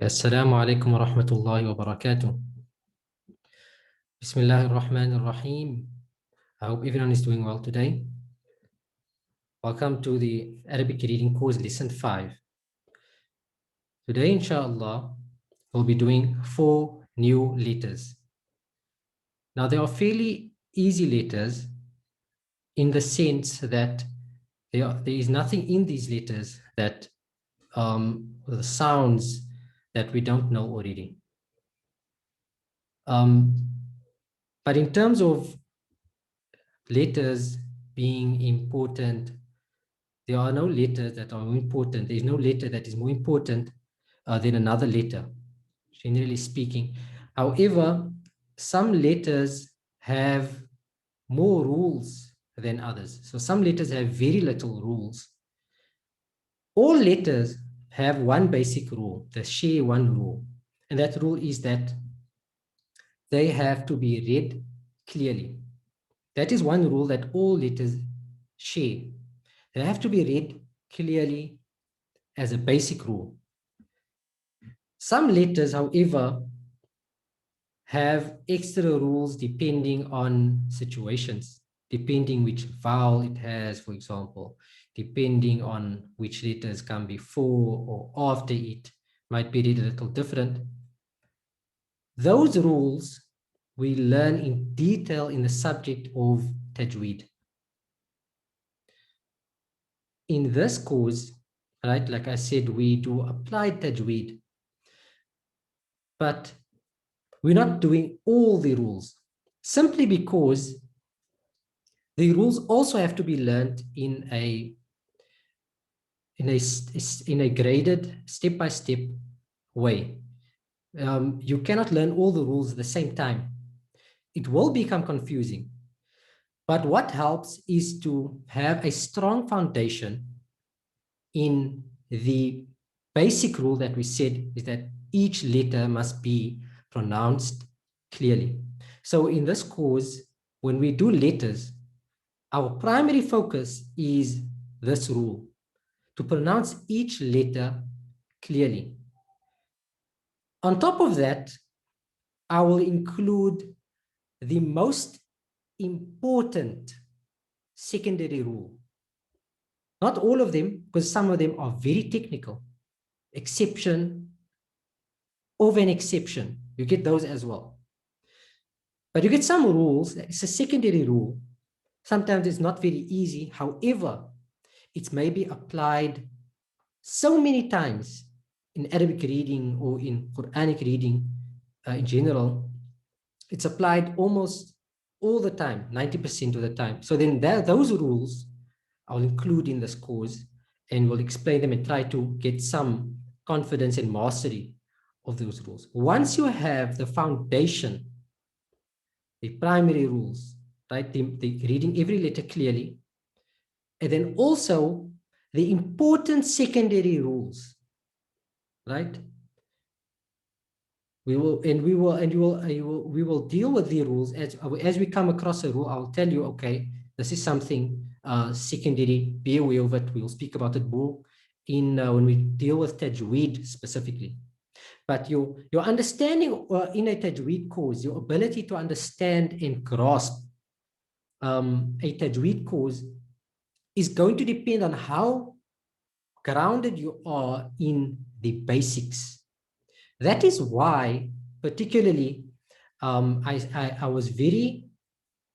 Assalamu alaikum wa rahmatullahi wa barakatuh. Bismillahir Rahmanir Rahim. I hope everyone is doing well today. Welcome to the Arabic reading course, lesson 5. Today, inshallah, we'll be doing 4 new letters. Now, they are fairly easy letters in the sense that there is nothing in these letters that the sounds that we don't know already. But in terms of letters being important, there are no letters that are important. There's no letter that is more important than another letter, generally speaking. However, some letters have more rules than others. So some letters have very little rules. All letters have one basic rule, they share one rule. And that rule is that they have to be read clearly. That is one rule that all letters share. They have to be read clearly as a basic rule. Some letters, however, have extra rules depending on situations, depending which vowel it has, for example, depending on which letters come before or after it, might be read a little different. Those rules we learn in detail in the subject of tajweed. In this course, right, like I said, we do applied tajweed, but we're not doing all the rules, simply because the rules also have to be learned in a graded, step-by-step way. You cannot learn all the rules at the same time. It will become confusing. But what helps is to have a strong foundation in the basic rule that we said, is that each letter must be pronounced clearly. So in this course, when we do letters, our primary focus is this rule, to pronounce each letter clearly. On top of that, I will include the most important secondary rule. Not all of them, because some of them are very technical. Exception of an exception, you get those as well. But you get some rules, it's a secondary rule. Sometimes it's not very easy. However, it's maybe applied so many times in Arabic reading or in Quranic reading in general. It's applied almost all the time, 90% of the time. So then those rules I'll include in this course, and we'll explain them and try to get some confidence and mastery of those rules. Once you have the foundation, the primary rules, right? The reading every letter clearly, and then also the important secondary rules, right? We will deal with the rules as we come across a rule. I'll tell you, okay, this is something secondary, be aware of it. We'll speak about it more in when we deal with tajweed specifically. But your understanding in a tajweed course, your ability to understand and grasp a tajweed course is going to depend on how grounded you are in the basics. That is why, particularly, I was very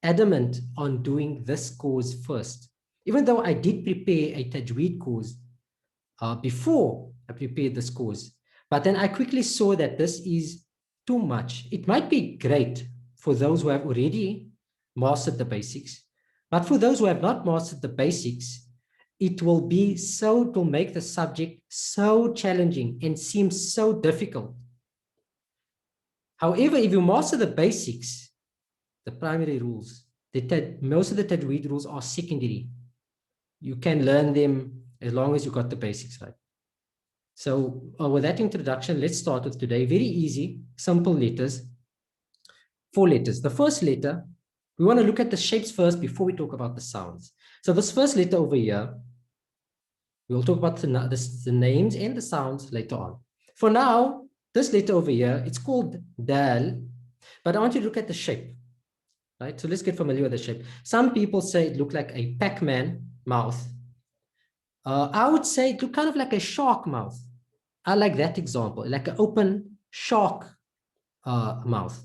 adamant on doing this course first. Even though I did prepare a tajweed course before I prepared this course, but then I quickly saw that this is too much. It might be great for those who have already mastered the basics, but for those who have not mastered the basics, it will make the subject so challenging and seem so difficult. However, if you master the basics, the primary rules, most of the tajweed rules are secondary. You can learn them as long as you got the basics right. So with that introduction, let's start with today. Very easy, simple letters, 4 letters. The first letter, we want to look at the shapes first before we talk about the sounds. So this first letter over here, we'll talk about the names and the sounds later on. For now, this letter over here, it's called Daal, but I want you to look at the shape, right? So let's get familiar with the shape. Some people say it looked like a Pac-Man mouth. I would say it looked kind of like a shark mouth. I like that example, like an open shark mouth.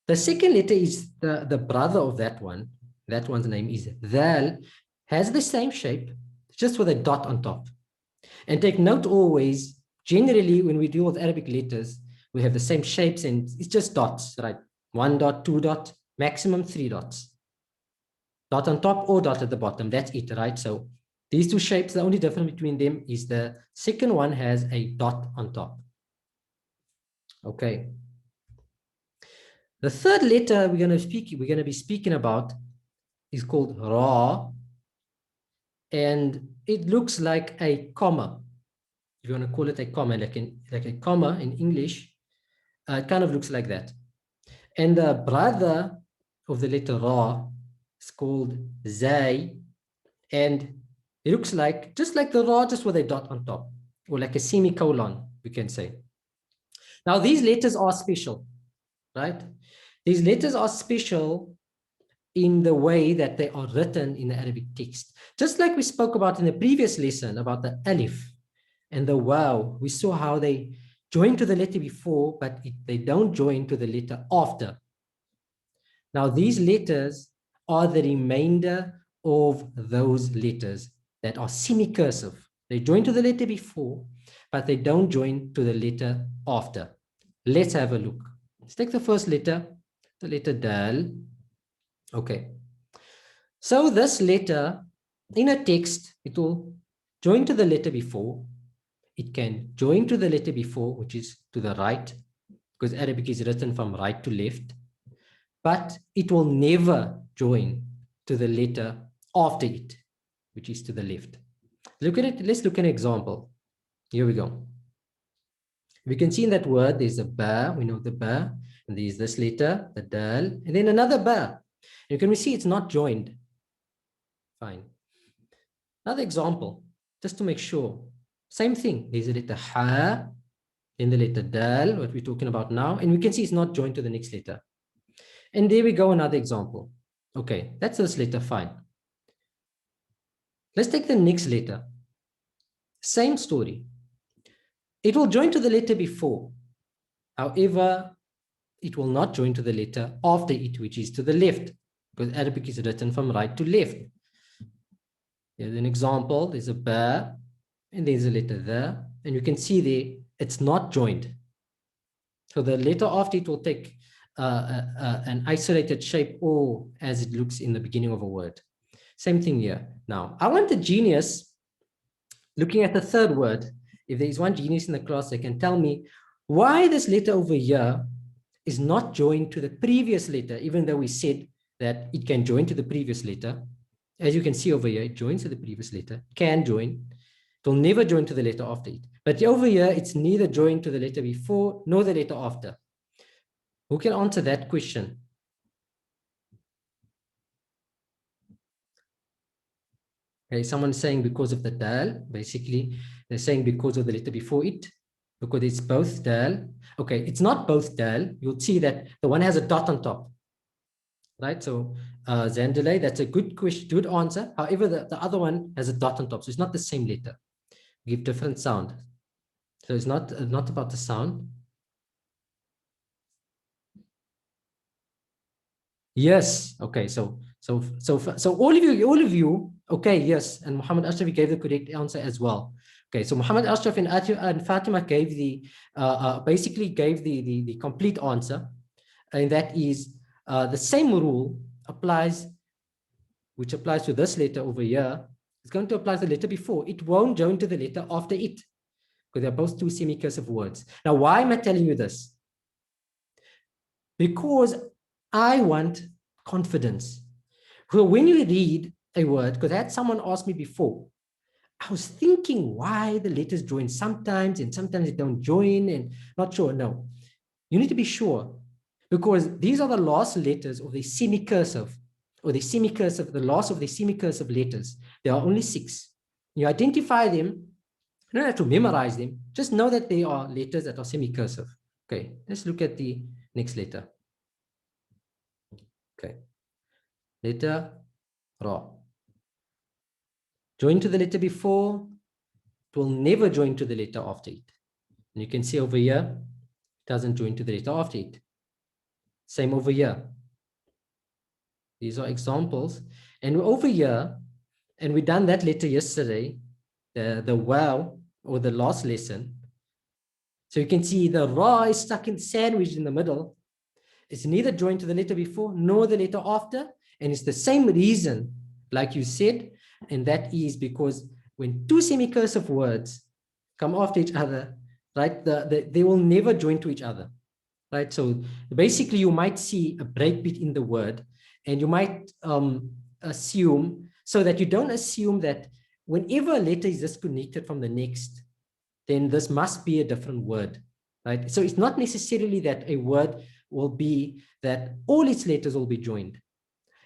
The second letter is the brother of that one. That one's name is Dhaal, has the same shape, just with a dot on top. And take note always, generally, when we deal with Arabic letters, we have the same shapes and it's just dots, right? 1 dot, 2 dot, maximum 3 dots. Dot on top or dot at the bottom, that's it, right? So these two shapes, the only difference between them is the second one has a dot on top. Okay. The third letter we're going to be speaking about is called Ra, and it looks like a comma. If you want to call it a comma, like a comma in English, it kind of looks like that. And the brother of the letter Ra is called Zay, and it looks like just like the Ra, just with a dot on top, or like a semicolon, we can say. Now these letters are special, right? These letters are special in the way that they are written in the Arabic text. Just like we spoke about in the previous lesson about the alif and the waw, we saw how they join to the letter before, but they don't join to the letter after. Now, these letters are the remainder of those letters that are semi-cursive. They join to the letter before, but they don't join to the letter after. Let's have a look. Let's take the first letter, the letter Dal. Okay. So this letter, in a text, it will join to the letter before. It can join to the letter before, which is to the right, because Arabic is written from right to left. But it will never join to the letter after it, which is to the left. Look at it. Let's look at an example. Here we go. We can see in that word, there's a ba, we know the ba, and there's this letter, the dal, and then another ba. And can we see it's not joined? Fine. Another example, just to make sure. Same thing. There's a letter ha, then the letter dal, what we're talking about now, and we can see it's not joined to the next letter. And there we go, another example. Okay, that's this letter, fine. Let's take the next letter. Same story. It will join to the letter before. However, it will not join to the letter after it, which is to the left, because Arabic is written from right to left. Here's an example. There's a ba, and there's a letter the, and you can see there, it's not joined. So the letter after it will take an isolated shape, or as it looks in the beginning of a word. Same thing here. Now, I want the genius, looking at the third word, if there is one genius in the class, they can tell me why this letter over here is not joined to the previous letter, even though we said that it can join to the previous letter. As you can see over here, it joins to the previous letter, can join. It will never join to the letter after it. But over here, it's neither joined to the letter before nor the letter after. Who can answer that question? Okay, someone's saying because of the dal. Basically, they're saying because of the letter before it, because it's both dal. Okay, it's not both dal. You'll see that the one has a dot on top, right? So Zandalay, that's a good question, good answer. However, the other one has a dot on top, so it's not the same letter. We give different sound. So it's not about the sound. Yes. Okay. So all of you. Okay. Yes. And Muhammad Ashraf gave the correct answer as well. Okay. So Muhammad Ashraf and Fatima gave the basically gave the complete answer, and that is the same rule applies, which applies to this letter over here. It's going to apply to the letter before. It won't join to the letter after it, because they're both two semi-cursive words. Now, why am I telling you this? Because I want confidence. So when you read a word, because I had someone ask me before, I was thinking why the letters join sometimes and sometimes they don't join, and not sure. No, you need to be sure, because these are the last letters of the semi-cursive, or the semi-cursive, the last of the semi-cursive letters. There are only 6. You identify them You don't have to memorize them. Just know that they are letters that are semi-cursive. Okay, let's look at the next letter. Okay, letter Ra. Join to the letter before, it will never join to the letter after it. And you can see over here, it doesn't join to the letter after it. Same over here. These are examples. And over here, and we done that letter yesterday, the wow, or the last lesson. So you can see the Ra is stuck in sandwiched in the middle. It's neither joined to the letter before nor the letter after. And it's the same reason, like you said, and that is because when two semi-cursive words come after each other, right, they will never join to each other, right? So basically, you might see a breakbeat in the word, and you might assume, so that you don't assume that whenever a letter is disconnected from the next, then this must be a different word, right? So it's not necessarily that a word will be that all its letters will be joined.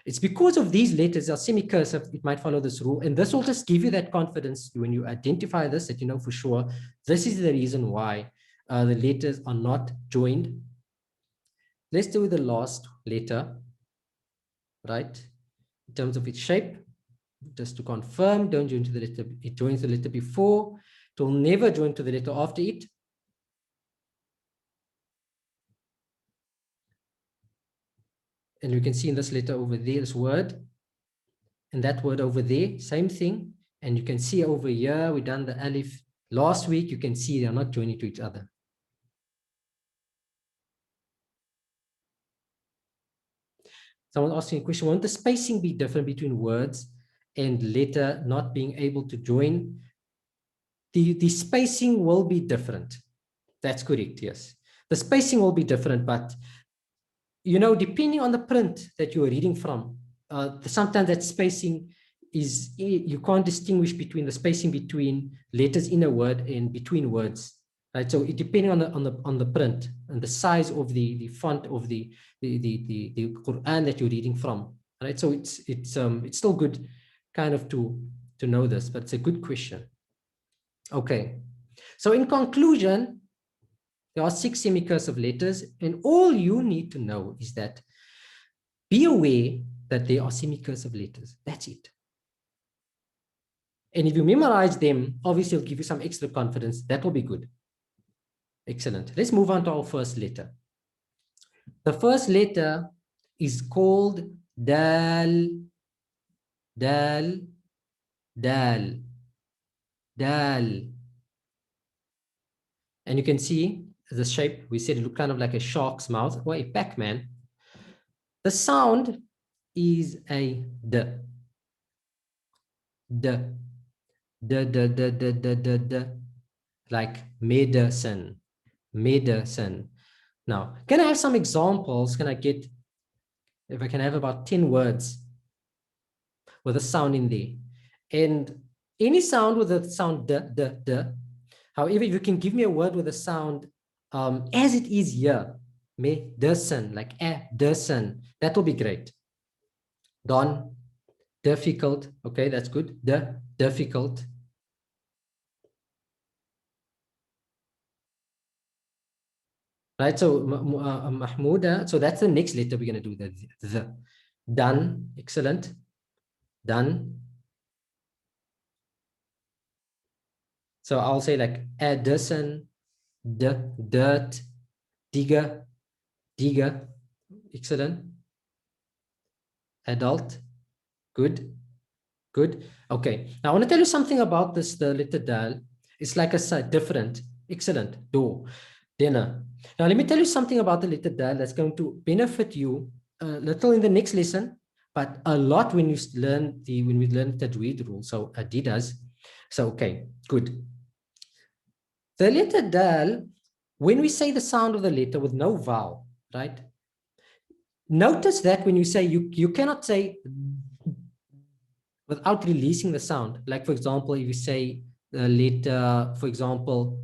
It's because of these letters are semi-cursive, it might follow this rule. And this will just give you that confidence when you identify this, that you know for sure, this is the reason why the letters are not joined. Let's do the last letter, right? In terms of its shape, just to confirm, don't join to the letter, it joins the letter before, it will never join to the letter after it. And you can see in this letter over there, this word, and that word over there, same thing. And you can see over here, we done the alif last week, you can see they're not joining to each other. Someone asking a question, won't the spacing be different between words and letter not being able to join? The spacing will be different. That's correct, yes. The spacing will be different, but you know, depending on the print that you are reading from, sometimes that spacing is, you can't distinguish between the spacing between letters in a word and between words, right? So it depending on the print and the size of the font of the Quran that you're reading from, right? So it's still good kind of to know this, but it's a good question. Okay, so in conclusion, there are 6 semicursive letters, and all you need to know is that be aware that they are semicursive letters. That's it. And if you memorize them, obviously it'll give you some extra confidence. That will be good. Excellent. Let's move on to our first letter. The first letter is called Daal. Daal. Daal. Daal. And you can see the shape. We said it looked kind of like a shark's mouth or a Pac-Man. The sound is a D. D. D, D, D, D, D, D, D. Like medicine. Medicine. Now, can I have some examples? Can I get, if I can have about 10 words with a sound in there? And any sound with a sound D, D, D. However, if you can give me a word with a sound as it is here, medicine, like medicine, that will be great. Don, difficult. Okay, that's good. The difficult. Right, so Mahmouda, so that's the next letter we're going to do, the. Done, excellent. Done. So I'll say like Edison, dirt, digger, digger, excellent. Adult, good, good. Okay, now I want to tell you something about this, the letter Dal. It's like a different, excellent, door, dinner. Now let me tell you something about the letter Dal that's going to benefit you a little in the next lesson, but a lot when you learn when we learn the Tajweed rule. So Adidas. So okay, good. The letter Dal, when we say the sound of the letter with no vowel, right? Notice that when you say, you cannot say without releasing the sound. Like for example, if you say the letter, for example,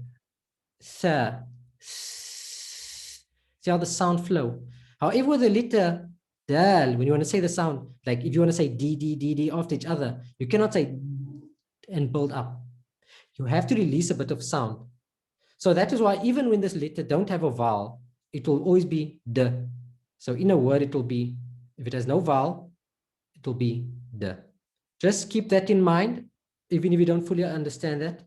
Sa, see how the sound flow. However, the letter Dal, when you want to say the sound, like if you want to say D, D, D, D after each other, you cannot say and build up. You have to release a bit of sound. So that is why even when this letter don't have a vowel, it will always be D. So in a word, it will be, if it has no vowel, it will be D. Just keep that in mind, even if you don't fully understand that.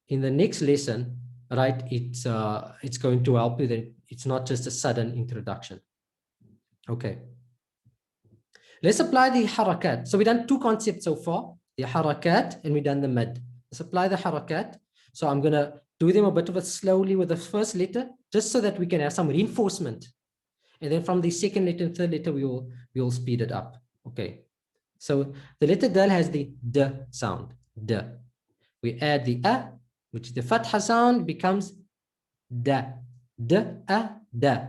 In the next lesson, right, it's going to help you that it's not just a sudden introduction. Okay. Let's apply the harakat. So we've done two concepts so far, the harakat and we've done the mad. Let's apply the harakat. So I'm going to do them a bit of it slowly with the first letter, just so that we can have some reinforcement. And then from the second letter and third letter, we will speed it up. Okay. So the letter Dal has the D sound, D. We add the A, which is the fatha sound, becomes Da, D, A, Da.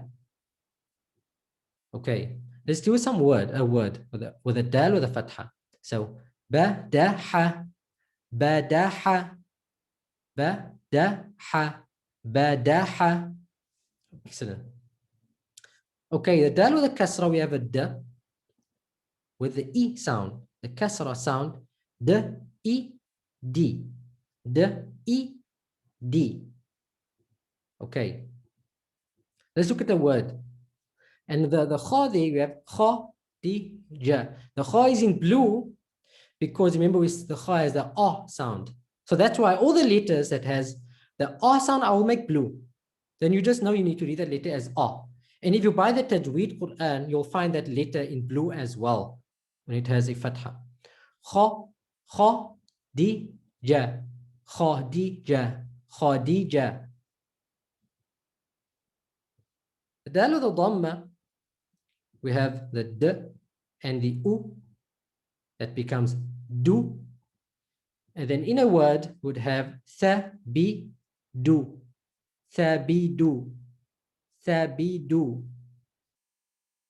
Okay. Let's do a word with a Dal with a fatha. So ba, da, ha, ba, da, ha, ba, da, ha, ba, da, ha. Excellent. Okay, the Dal with a kasra, we have a D with the E sound, the kasra sound, D, E, D, D, E, D. Okay. Let's look at the word. And the kha there, we have kha, di, ja. The kha is in blue because remember the kha has the ah sound. So that's why all the letters that has the ah sound, I will make blue. Then you just know you need to read that letter as ah. And if you buy the Tajweed Quran, you'll find that letter in blue as well when it has a fatha. Kha, kha, di, ja. Kha, di, ja. Kha, di, ja. The Dal with the Dhamma, we have the D and the U that becomes do. And then in a word would have tha, bi, do, tha, bi, do, tha, bi, do.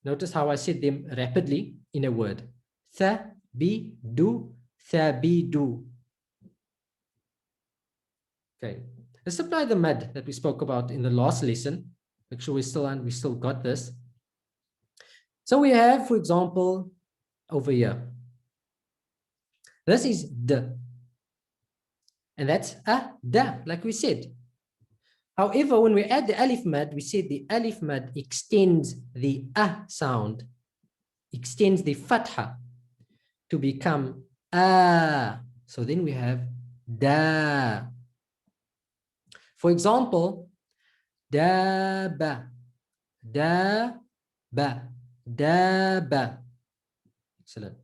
Notice how I said them rapidly in a word. Tha, bi, do, tha, bi, do. Okay, let's apply the mad that we spoke about in the last lesson. Make sure we still got this. So we have, for example, over here. This is D. And that's a, da, like we said. However, when we add the alif mad, we said the alif mad extends the a sound, extends the fatha to become a. So then we have da. For example, da ba, da ba, da ba. Excellent.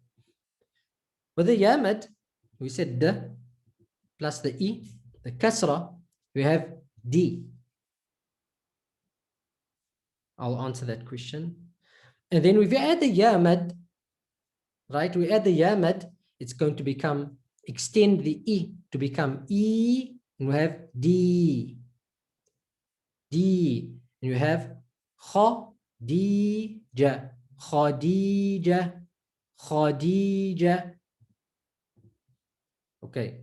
With the yamad, we said d plus the e, the kasra, we have d. I'll answer that question. And then if you add the yamad, right, we add the yamad, it's going to become, extend the e to become e, and we have d. D, and you have Khadija, Khadija, Khadija. Okay.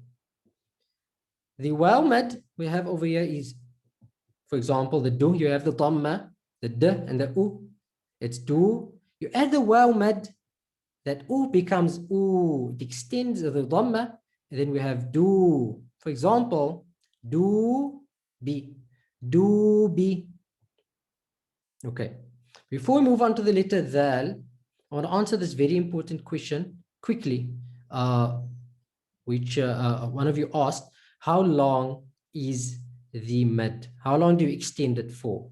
The waw mad we have over here is, for example, the do, you have the dhamma, the d and the u. It's do. You add the waw mad, that u becomes u. It extends the dhamma, and then we have do. For example, do be. Do be. Okay. Before we move on to the letter Dhaal, I want to answer this very important question quickly, which one of you asked, how long is the mad? How long do you extend it for?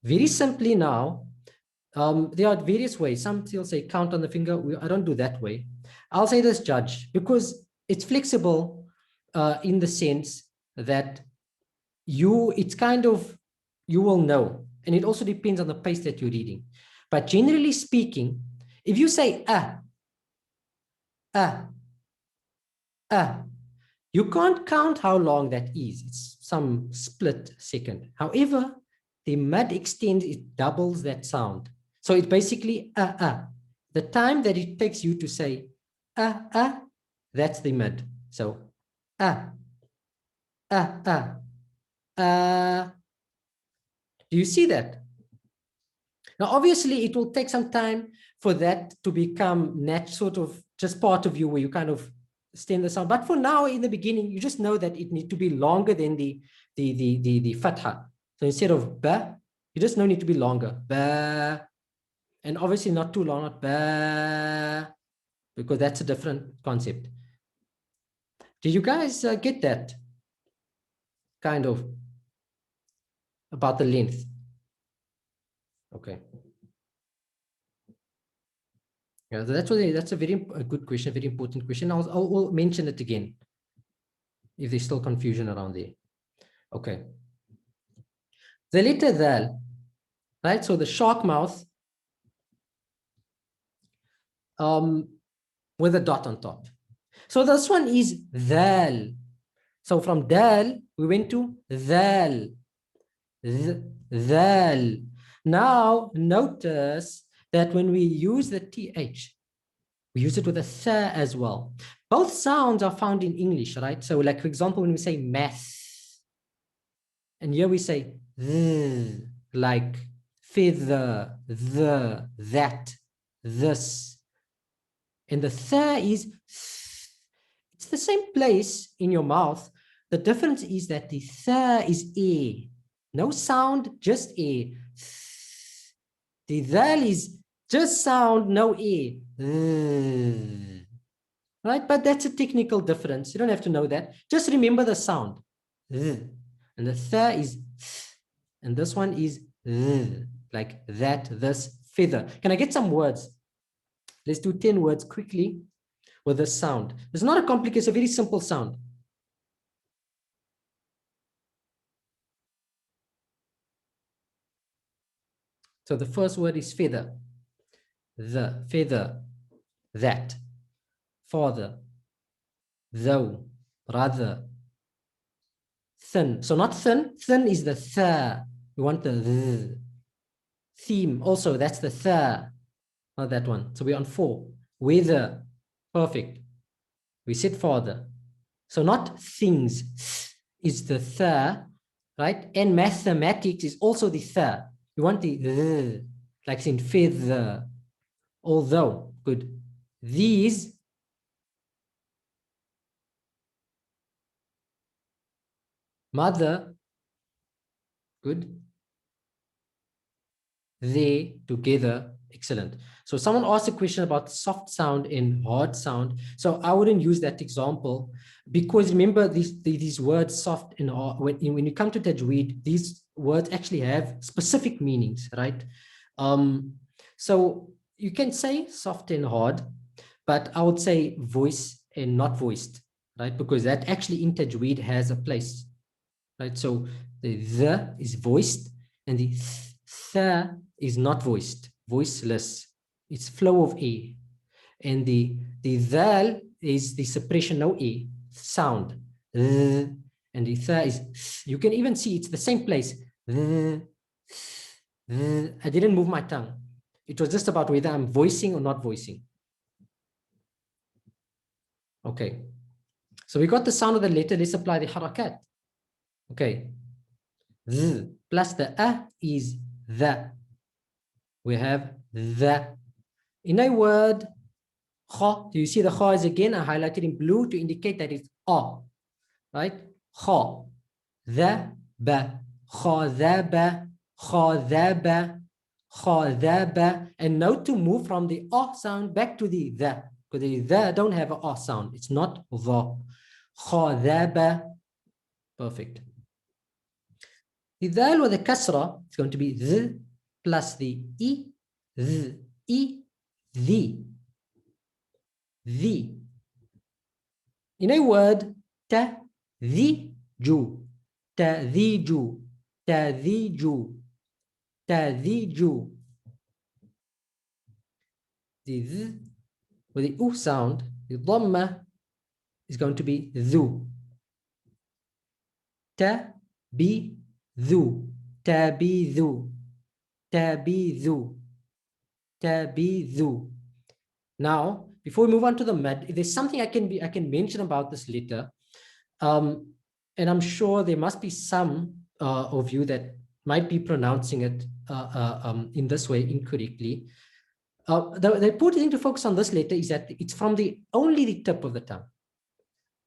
Very simply now, there are various ways. Some will say count on the finger. I don't do that way. I'll say this, Judge, because it's flexible in the sense that it's kind of, you will know. And it also depends on the pace that you're reading. But generally speaking, if you say you can't count how long that is. It's some split second. However, the mad extends, it doubles that sound. So it's basically The time that it takes you to say that's the mad. So do you see that? Now, obviously, it will take some time for that to become sort of just part of you, where you kind of extend the sound. But for now, in the beginning, you just know that it needs to be longer than the fatha. So instead of ba, you just know it to be longer. Ba, and obviously not too long, not ba, because that's a different concept. Did you guys get that? Kind of about the length. Okay. Yeah, that's a very good question, very important question. I'll mention it again if there's still confusion around there. Okay. The letter Dhal, right? So the shark mouth with a dot on top. So this one is Dhal. So from Dal, we went to Dhal. Dhal. Now, notice that when we use the TH, we use it with a th as well. Both sounds are found in English, right? So like, for example, when we say math, and here we say th, like feather, the, that, this. And the th is, it's the same place in your mouth. The difference is that the th is a. No sound, just a. The dhal is just sound, no a. Right? But that's a technical difference. You don't have to know that. Just remember the sound. And the th is th, and this one is like that, this, feather. Can I get some words? Let's do 10 words quickly with a sound. It's not a complicated, it's a very simple sound. So the first word is feather. The, feather, that, father, though, rather, thin. So not thin, thin is the th. We want the theme. Also, that's the th, not that one. So we're on 4. Weather, perfect. We said father. So not things is the th, right? And mathematics is also the th. You want the like in feather. Although, good. These, mother, good. They, together, excellent. So someone asked a question about soft sound and hard sound. So I wouldn't use that example because remember these words soft and hard, when you come to tajweed, these words actually have specific meanings, right? So you can say soft and hard, but I would say voice and not voiced, right? Because that actually in tajweed has a place, right? So the is voiced and the th is not voiced, voiceless. It's flow of a. And the dhal is the suppression, no a, sound. And the th is, you can even see it's the same place. I didn't move my tongue. It was just about whether I'm voicing or not voicing. Okay. So we got the sound of the letter. Let's apply the harakat. Okay. Z plus the a is the. We have the. In a word, kha, do you see the kha is again highlighted in blue to indicate that it's a, right? Kha, the, ba, kha, the, ba, kha, the, ba, kha, the, ba. And note to move from the a sound back to the, because the don't have an a sound. It's not the. Kha, the, ba. Perfect. The dhal with the kasra is going to be the plus the e, the, e, the. In a word, ta, the, ju, ta, the, ju, ta, the, ju, ta, the, ju. The th with the u sound, the dhamma is going to be dhu. Ta, bi, dhu, ta, bi, dhu, ta, bi, dhu, ta, bi, dhu. Now, before we move on to the mad, if there's something I can mention about this letter, and I'm sure there must be some of you that might be pronouncing it in this way incorrectly. The important thing to focus on this letter is that it's from only the tip of the tongue.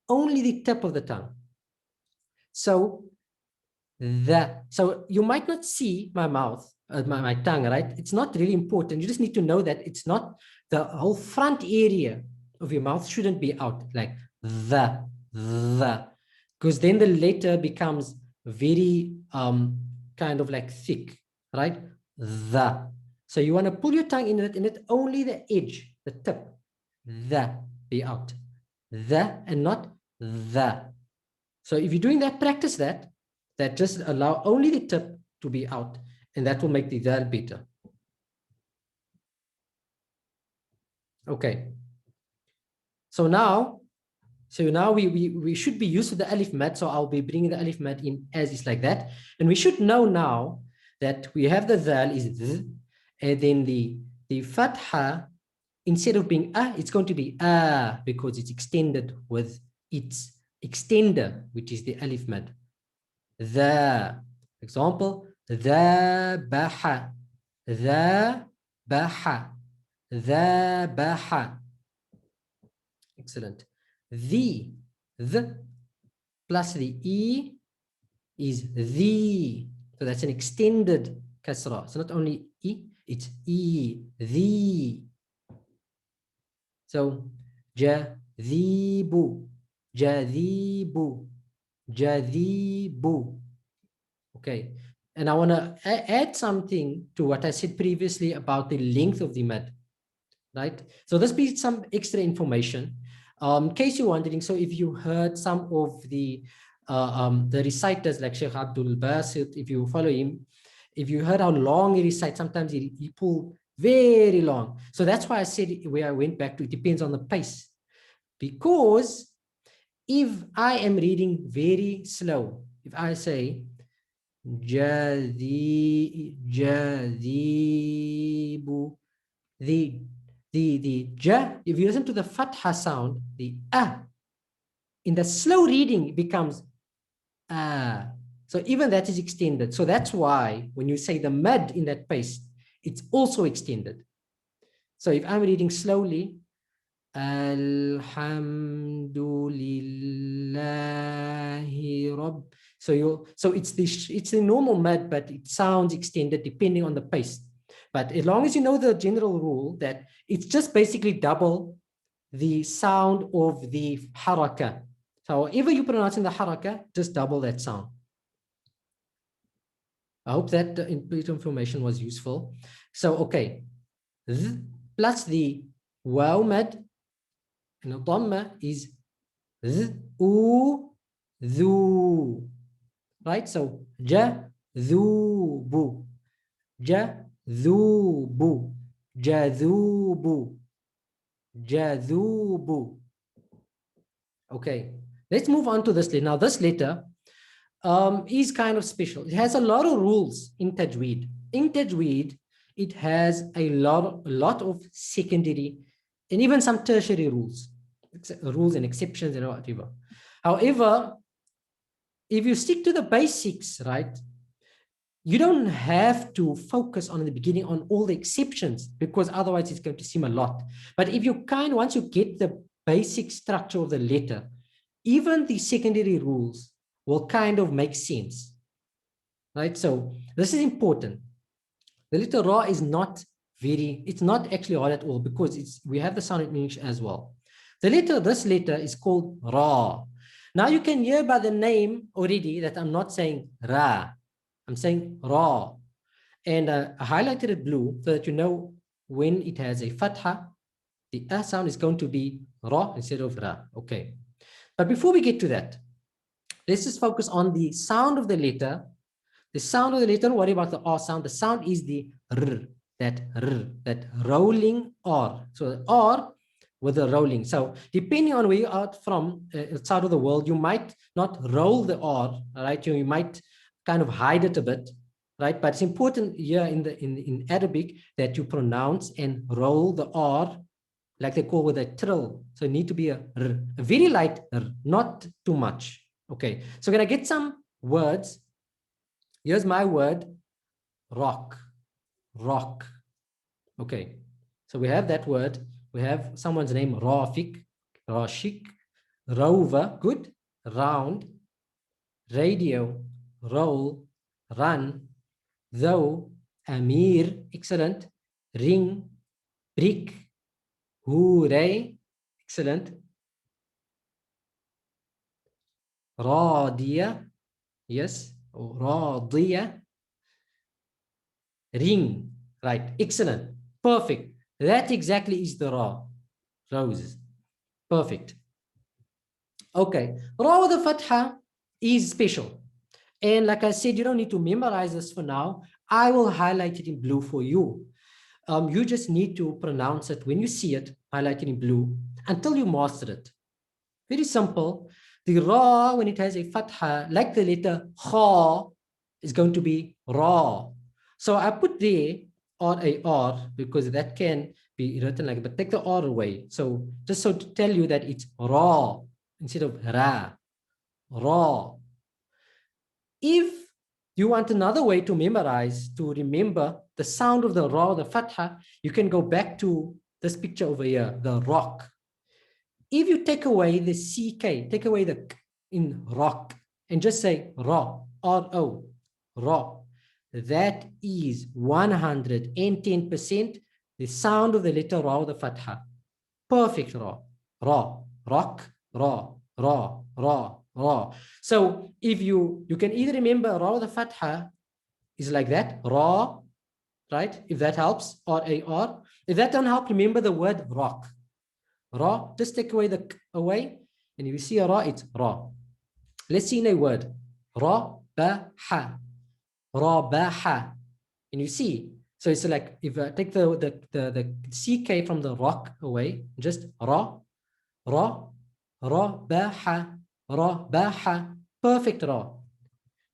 only the tip of the tongue. So you might not see my mouth, my tongue, right? It's not really important. You just need to know that it's not the whole front area of your mouth shouldn't be out like the, because then the letter becomes very kind of like thick, right? The. So you want to pull your tongue in it only the edge, the tip, the be out, the and not the. So if you're doing that, practice that. That just allow only the tip to be out, and that will make the Dhaal better. Okay. So now we should be used to the alif mad. So I'll be bringing the alif mad in as is like that, and we should know now that we have the Dhaal is th, and then the fatha, instead of being it's going to be because it's extended with its extender, which is the alif mad. The example, the baha, the baha, the baha. Excellent. The plus the e is the. So that's an extended kasra. It's not only e, it's e, the. So jadhibu, jadhibu, jadhibu. Okay, and I want to add something to what I said previously about the length of the mad, right? So this be some extra information. In case you're wondering, so if you heard some of the reciters like Sheikh Abdul Basit, if you follow him, if you heard how long he recites, sometimes he pull very long. So that's why I said where I went back to, it depends on the pace. Because if I am reading very slow, if I say, jadhibu, the ja, if you listen to the fatha sound, the in the slow reading it becomes so even that is extended. So that's why when you say the mad in that pace, it's also extended. So if I'm reading slowly, Alhamdulillahi Rabb. So it's the normal mad, but it sounds extended depending on the pace. But as long as you know the general rule that it's just basically double the sound of the haraka. So however you pronounce in the haraka, just double that sound. I hope that information was useful. So okay, plus the waw mad and the dhamma is dhu, right? So jadhubu, jadhubu, jadhubu, jadhubu. Okay, let's move on to this letter. Now this letter is kind of special. It has a lot of rules in tajweed. In tajweed, it has a lot of secondary and even some tertiary rules and exceptions and whatever. However, if you stick to the basics, right, you don't have to focus on in the beginning on all the exceptions, because otherwise it's going to seem a lot. But if you once you get the basic structure of the letter, even the secondary rules will kind of make sense, right? So this is important. The letter ra is not it's not actually hard at all, because we have the sound in English as well. This letter is called ra. Now you can hear by the name already that I'm not saying ra, I'm saying ra. And I highlighted it blue so that you know when it has a fatha, the sound is going to be ra instead of ra. Okay. But before we get to that, let's just focus on the sound of the letter. The sound of the letter, don't worry about the R sound. The sound is the R, that rolling R. So the R with the rolling. So depending on where you are from, outside of the world, you might not roll the R, right? You might kind of hide it a bit, right? But it's important here in Arabic that you pronounce and roll the R like they call with a trill. So it need to be a very light not too much. Okay, so we're gonna get some words. Here's my word, rock, rock. Okay, so we have that word. We have someone's name, Rafik, Rashik, rover, good, round, radio, roll, run, though, Amir, excellent, ring, brick, hooray, excellent, radia, yes, radia, ring, right, excellent, perfect. That exactly is the ra, roses, perfect. Okay, ra with the fatha is special. And like I said, you don't need to memorize this for now. I will highlight it in blue for you. You just need to pronounce it when you see it, highlighted in blue, until you master it. Very simple. The ra, when it has a fatha, like the letter kha, is going to be ra. So I put there R-A-R because that can be written like, but take the R away. So just so to tell you that it's ra instead of ra, ra. If you want another way to memorize, to remember the sound of the ra, the fatha, you can go back to this picture over here, the rock. If you take away the CK, take away the K in rock, and just say ra, R-O, ra, that is 110% the sound of the letter ra, the fatha. Perfect ra, ra, rock, ra, ra, ra, ra. So if you can either remember ra, the fatha is like that, ra, right? If that helps, R-A-R. If that don't help, remember the word rock. Ra, just take away the K away, and if you see a ra, it's ra. Let's see in a word. Ra, ba, ha. Ra, ba, ha. And you see, so it's like if I take the CK from the rock away, just ra, ra, ra, ba, ha, ra, ba, ha. Perfect ra.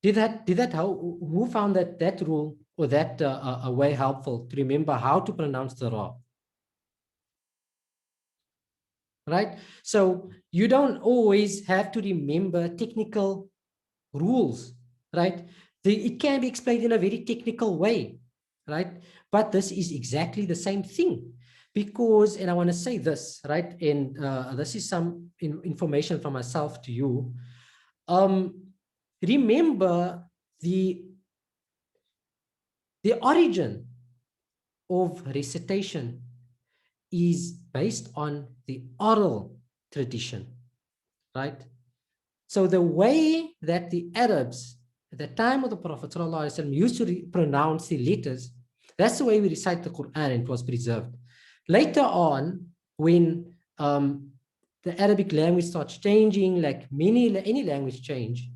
Did that how who found that rule or that a way helpful to remember how to pronounce the ra? Right? So you don't always have to remember technical rules, right? It can be explained in a very technical way, right? But this is exactly the same thing because, and I want to say this, right? And this is some information from myself to you. Remember the origin of recitation is based on the oral tradition, right? So the way that the Arabs at the time of the Prophet ﷺ used to pronounce the letters, that's the way we recite the Quran, and it was preserved. Later on, when the Arabic language starts changing, like any language change,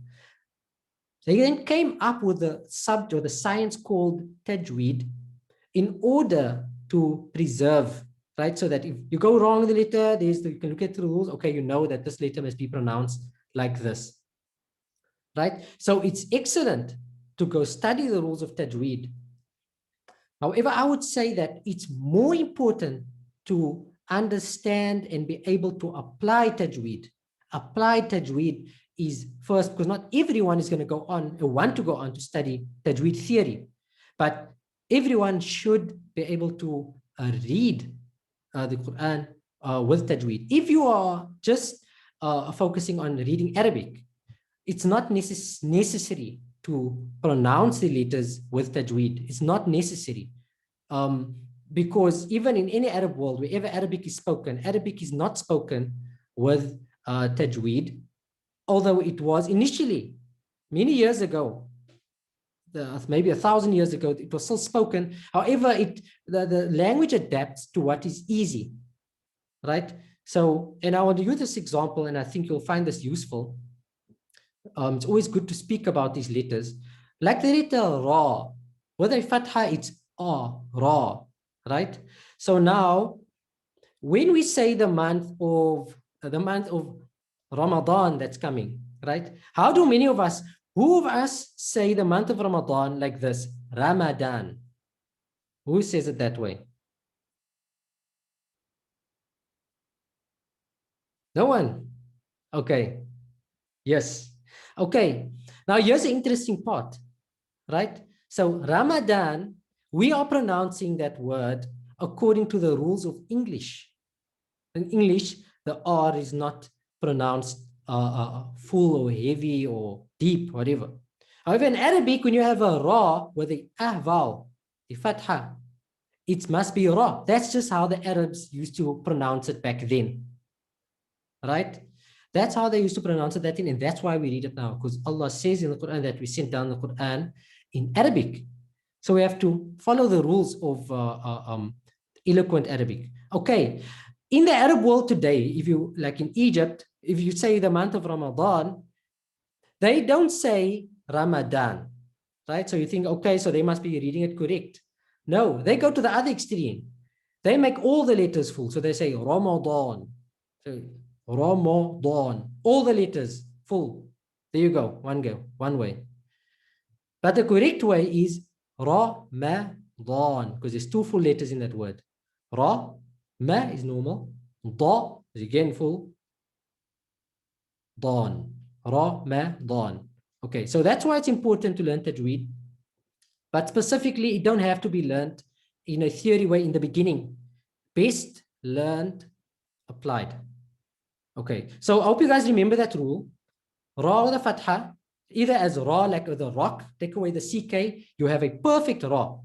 they then came up with the subject or the science called tajweed in order to preserve, right? So that if you go wrong with the letter, you can look at the rules. Okay, you know that this letter must be pronounced like this, right? So it's excellent to go study the rules of tajweed. However, I would say that it's more important to understand and be able to apply tajweed. Apply tajweed is first, because not everyone is going to go on or want to go on to study tajweed theory, but everyone should be able to read the Quran with tajweed. If you are just focusing on reading Arabic, it's not necessary to pronounce the letters with tajweed. It's not necessary. Because even in any Arab world, wherever Arabic is not spoken with tajweed, although it was initially, many years ago, maybe 1,000 years ago, it was still spoken. However, the language adapts to what is easy, right? So, and I want to use this example, and I think you'll find this useful. It's always good to speak about these letters. Like the letter Ra, with a fatha, it's Ra, right? So now, when we say the month of Ramadan that's coming, right? How do many of us, who of us say the month of Ramadan like this? Ramadan. Who says it that way? No one. Okay. Yes. Okay. Now here's the interesting part, right? So Ramadan, we are pronouncing that word according to the rules of English. In English, the R is not pronounced full or heavy or deep, whatever. However, in Arabic, when you have a ra with the vowel, the fatha, it must be ra. That's just how the Arabs used to pronounce it back then, right? That's how they used to pronounce it that thing, and that's why we read it now, because Allah says in the Quran that we sent down the Quran in Arabic. So we have to follow the rules of eloquent Arabic. Okay, in the Arab world today, if you, like in Egypt, if you say the month of Ramadan, they don't say Ramadan, right? So you think, okay, so they must be reading it correct. No, they go to the other extreme. They make all the letters full. So they say Ramadan. So Ramadan. All the letters full. There you go. One way. But the correct way is Ramadan, because there's two full letters in that word. Ra, ma is normal. Da is again full. Dawn. Ramadan. Okay, so that's why it's important to learn Tajweed. But specifically, it don't have to be learned in a theory way in the beginning. Best learned, applied. Okay, so I hope you guys remember that rule. Ra with a fatha, either as ra, like with a rock, take away the CK, you have a perfect ra.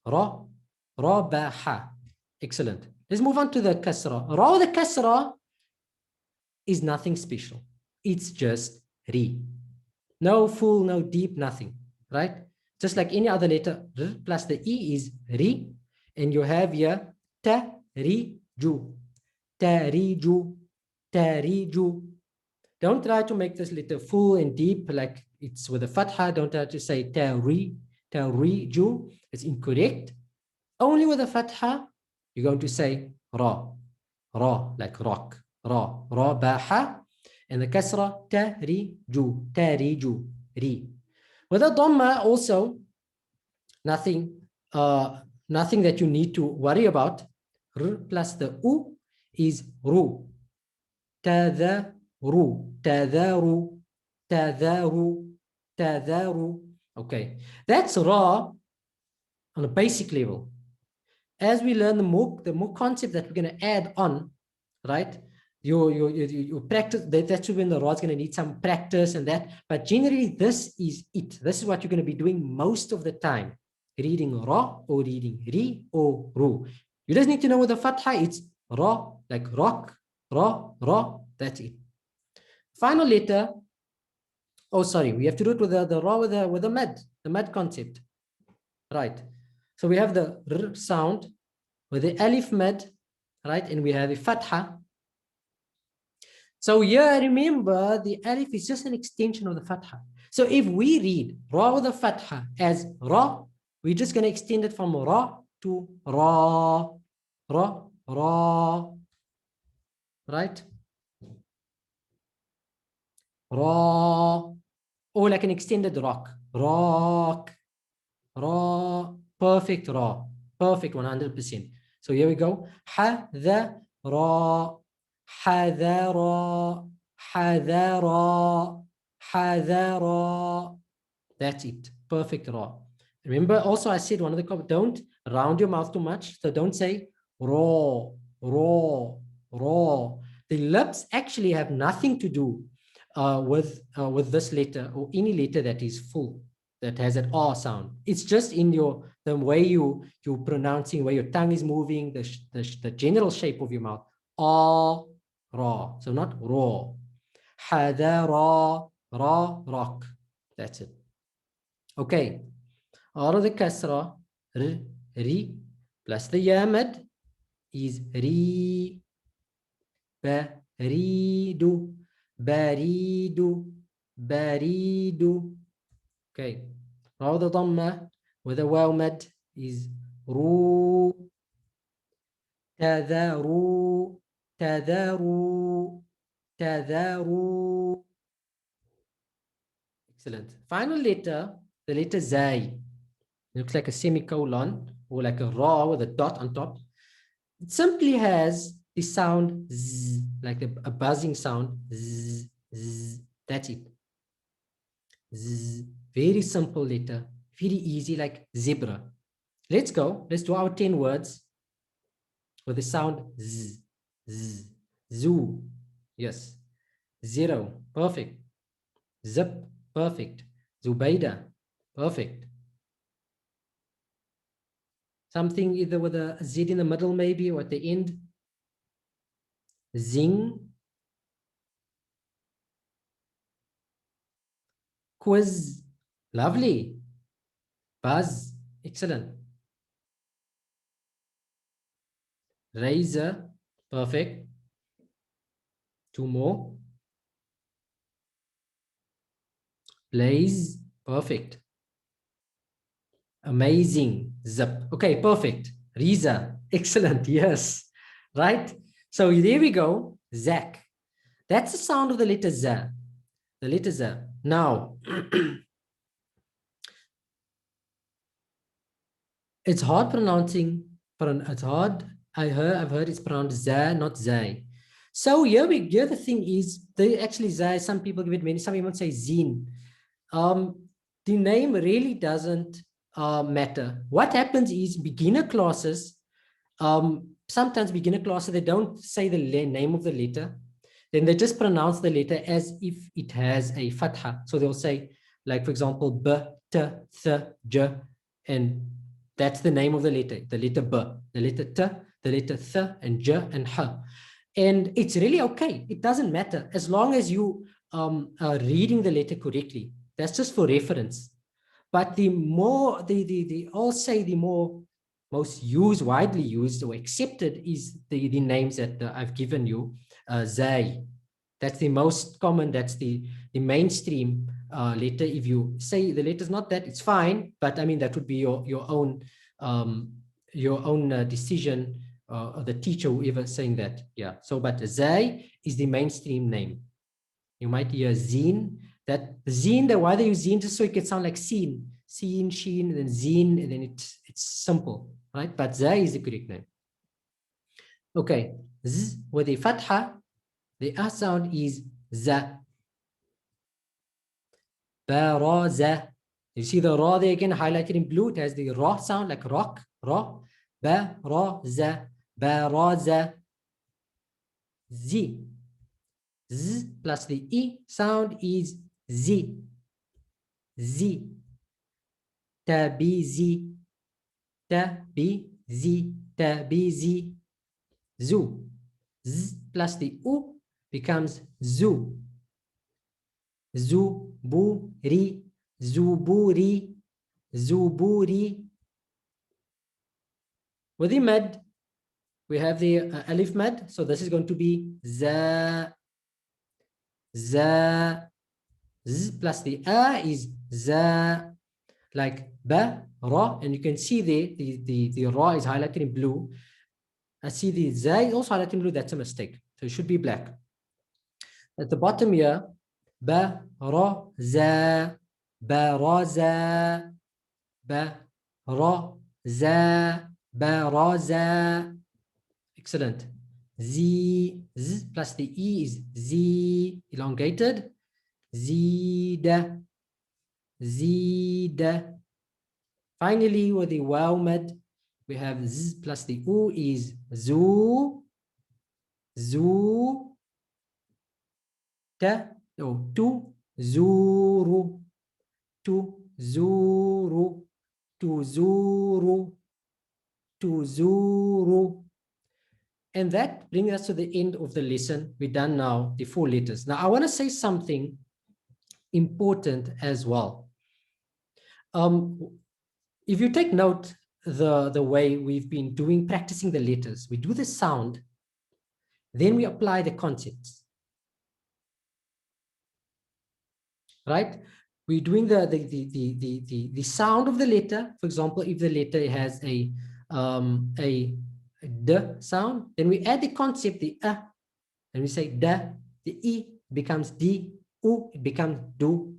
Ra, rabaha. Excellent. Let's move on to the kasra. Ra with a kasra is nothing special. It's just ri. No full, no deep, nothing, right? Just like any other letter, r plus the E is ri, and you have here ta, ri, ju, tariju, tariju. Don't try to make this letter full and deep like it's with a fatha. Don't try to say tariju. It's incorrect. Only with a fatha, you're going to say ra, like rock, baha. And the kasra, tariju, ri. With a dhamma also, nothing that you need to worry about. R plus the u is ru. Tadharu, tadharu. Okay, that's ra on a basic level. As we learn the more concept that we're going to add on, right? You practice that's when the ra is going to need some practice and that. But generally, this is it. This is what you're going to be doing most of the time. Reading ra or reading ri or ru. You just need to know with the fatha, it's ra, like rock, ra. That's it. Final letter. Oh, sorry, we have to do it with the ra with the mad concept. Right. So we have the r sound with the alif mad, right? And we have a fatha. So here, remember, the alif is just an extension of the fatha. So if we read ra with the fatha as ra, we're just going to extend it from ra to ra, right? Ra, or like an extended rock, perfect ra, perfect 100%. So here we go. Ra, حذرا حذرا. That's it. Perfect ra. Remember, also I said one of the comments, don't round your mouth too much. So don't say raw. The lips actually have nothing to do with this letter or any letter that is full, that has an R sound. It's just in the way you're pronouncing, where your tongue is moving, the general shape of your mouth. R, ra. So not raw. Hadara, ra, rock. That's it. Okay. R of the kasra, r, ri, plus the yamad is ri, baridu, baridu. Okay. Ra of the dhamma with a waw mad is ru, tadharu, tadharu. Excellent. Final letter, the letter zay. It looks like a semicolon or like a ra with a dot on top. It simply has the sound z, like a buzzing sound. Z, z. That's it. Z. Very simple letter. Very easy, like zebra. Let's go. Let's do our 10 words with the sound z, z, zoo. Yes. Zero. Perfect. Zip. Perfect. Zubaida. Perfect. Something either with a Z in the middle, maybe, or at the end. Zing. Quiz. Lovely. Buzz. Excellent. Razor. Perfect. Two more. Blaze. Perfect. Amazing. Zip. Okay, perfect. Riza. Excellent. Yes. Right. So there we go. Zach. That's the sound of the letter Z. The letter Z. Now, it's hard pronouncing. It's hard. I've heard it's pronounced Z, not Zay. So here the thing is, they actually Zay, some people give it many, some even say Zine. The name really doesn't matter. What happens is beginner classes, sometimes beginner classes, they don't say the name of the letter. Then they just pronounce the letter as if it has a fatha. So they'll say, like, for example, B, T, Th, J, and that's the name of the letter B, the letter T, the letter Th, and J, and H. And it's really okay. It doesn't matter as long as you are reading the letter correctly. That's just for reference. But the more, I'll say the more most used, widely used or accepted is the names that I've given you. Zay. That's the most common, that's the mainstream letter. If you say the letter's not that, it's fine, but I mean, that would be your own decision, or the teacher, whoever saying that. Yeah. So, but Zay is the mainstream name. You might hear Zine. That Zine, why they use Zine, just so it can sound like Seen, Sheen, and then Zine, and then it's simple, right? But Zay is the correct name. Okay. Z with the fatha, the A sound is za. Baraza. You see the ra there again, highlighted in blue. It has the ra sound, like rock, ra. Baraza. Baraza. Z. Z plus the E sound is Z. Z. Tabizi. Tabizi. Tabizi. Zoo. Z plus the U becomes zoo. Zuburi, Zuburi, Zuburi. With the mad, we have the alif mad. So this is going to be za, za. Z plus the a is za, like ba, ra. And you can see there, the ra is highlighted in blue. I see the za is also highlighted in blue. That's a mistake. So it should be black. At the bottom here, ba, ra, za, ba, ra, za, ba, ra, za, ba, ra, za. Excellent. Z, z plus the E is Z, elongated. Zida, zida. Finally, with the wow mad, we have Z plus the U is Zu, Zu, Ta, no, Tu, Zuru, Tu, Zuru, Tu, Zuru, Tu, Zuru. And that brings us to the end of the lesson. We're done now, the 4 letters. Now, I want to say something important as well. If you take note, the way we've been practicing the letters, we do the sound, then we apply the concepts. Right? We're doing the sound of the letter. For example, if the letter has a d sound, then we add the concept, the a, and we say da, the e becomes d, u, it becomes do,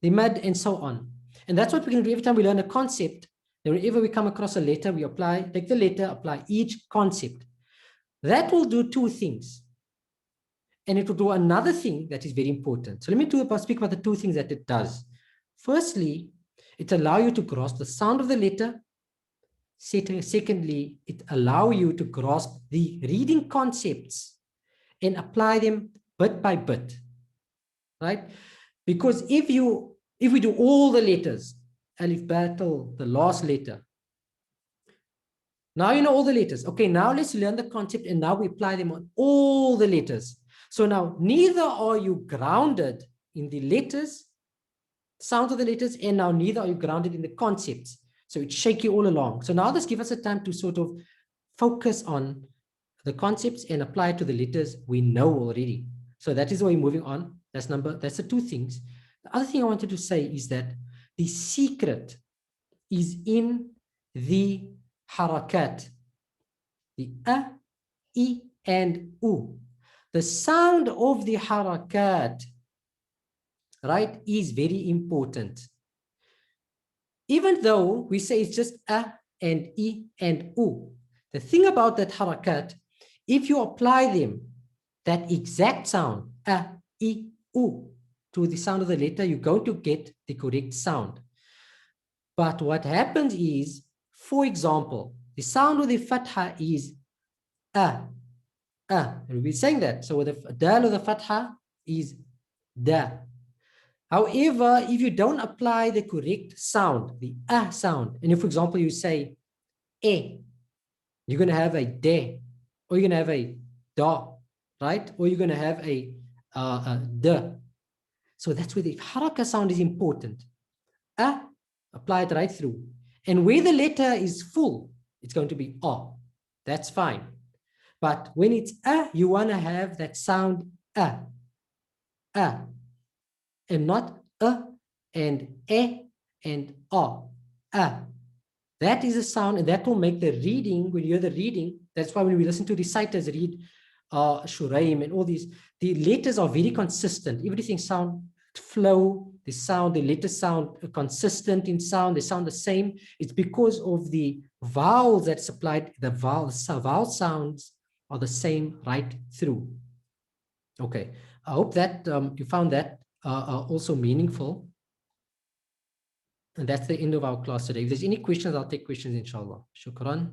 the mad, and so on. And that's what we're going to do every time we learn a concept. Then whenever we come across a letter, we take the letter, apply each concept. That will do 2 things. And it will do another thing that is very important. So let me speak about the 2 things that it does. Firstly, it allows you to grasp the sound of the letter. Secondly, it allows you to grasp the reading concepts and apply them bit by bit. right? Because if we do all the letters, alif, ba, till the last letter, now you know all the letters. Okay, now let's learn the concept and now we apply them on all the letters. So now neither are you grounded in the letters, sound of the letters, and now neither are you grounded in the concepts. So it's shaky all along. So now this gives us a time to sort of focus on the concepts and apply it to the letters we know already. So that is why we're moving on. That's the two things. The other thing I wanted to say is that the secret is in the harakat, the a, I, and u. The sound of the harakat, right, is very important. Even though we say it's just a and I and u, the thing about that harakat, if you apply them, that exact sound, a, I, u, to the sound of the letter, you're going to get the correct sound. But what happens is, for example, the sound of the fatha is a, and we're saying that. So with the dal of the fatha is da. However, if you don't apply the correct sound, the sound, and if, for example, you say e, you're going to have a de, or you're going to have a da, right? Or you're going to have a de. So that's where the haraka sound is important. Apply it right through. And where the letter is full, it's going to be a. That's fine. But when it's you want to have that sound and not and e and a. That is a sound, and that will make the reading, when you hear the reading, that's why when we listen to reciters read Shuraim and all these, the letters are very consistent. Everything sound flow, the letters sound consistent in sound, they sound the same. It's because of the vowels that's applied, the vowel sounds are the same right through. Okay, I hope that you found that also meaningful. And that's the end of our class today. If there's any questions, I'll take questions, inshallah. Shukran.